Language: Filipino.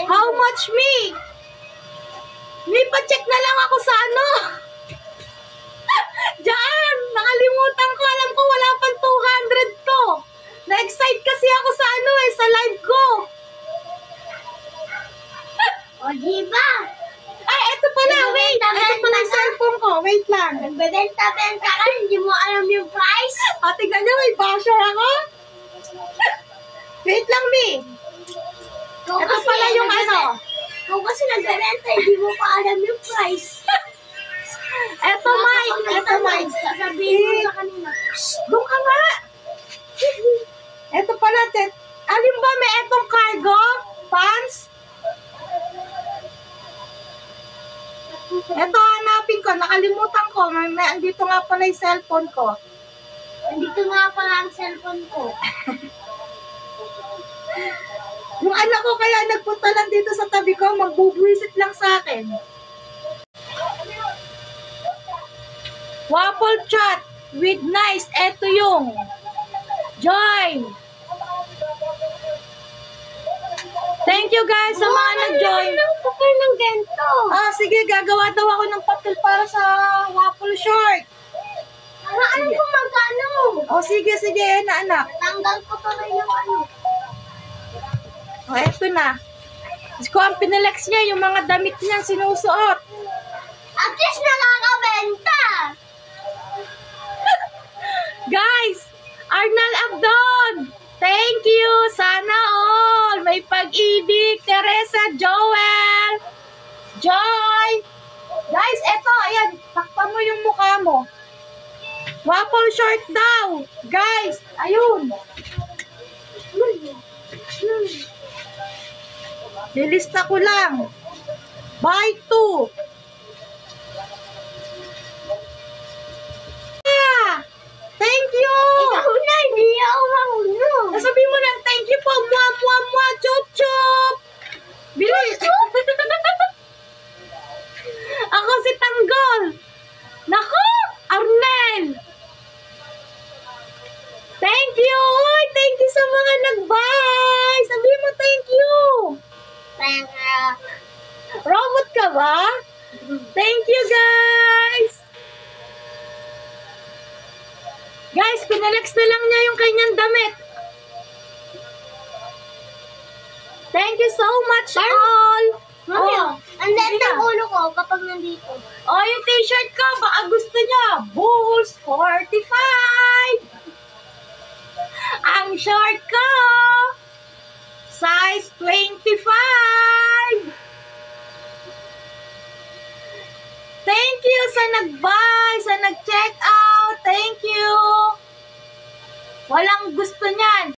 How much, me? May pa-check na lang ako sa ano. Diyan, nakalimutan ko. Alam ko wala pang 200 to. Na-excite kasi ako sa ano sa live ko. O, diba? Ay, eto pala, wait. Eto pala yung cellphone ko. Wait lang. Nagbebenta-benta ka, hindi mo alam yung price. O, tignan nyo, may basher ako. Wait lang, me. Eto pala yung ano. Kung kasi nagbebenta, hindi mo pa alam yung price. Eto, Mike. Eto, Mike. Sasabihin mo sa kanina. Doon ka nga. Eto pala, alin ba may etong cargo? Pants? Eto, hanapin ko. Nakalimutan ko. Andito nga pala yung cellphone ko. Nandito nga pala ang cellphone ko. Yung anak ko kaya nagpunta lang dito sa tabi ko. Magbubuisit lang sa akin. Waffle chat with nice. Eto yung join. Thank you guys sa mga nag-join. Kapal ng ganito. Sige, gagawa daw ako ng papel para sa waffle short. Alam ko magkano. Sige, na anak. Tanggal ko tuloy yung ano. Eto na. Ko ang pinalex niya, yung mga damit niyang sinusuot. At least nakakabenta. Guys, Arnal Abdon, thank you. Sana all. May pag-ibig. Teresa, Joel, Joy. Guys, eto, ayan. Takpan mo yung mukha mo. Waffle short daw. Guys, ayun. Nilista ko lang. Buy 2. Thank you! Ikaw na, hindi ako mahulog. Sabihin mo lang, thank you po. Mua, chup, chup. Bilis. Ako si Tanggol. Nako, Arnel. Thank you. Uy, thank you sa mga nag-buy. Sabihin mo thank you. Robot ka ba? Thank you, guys. Guys, pinalex na lang niya yung kanyang damit. Thank you so much, all. Ang liit ng ulo ko kapag nandito. Yung t-shirt ko, baka gusto niya. Bulls 45. Ang short ko, size 25. Thank you sa nag-buy, sa nag-check out. Thank you. Walang gusto niyan.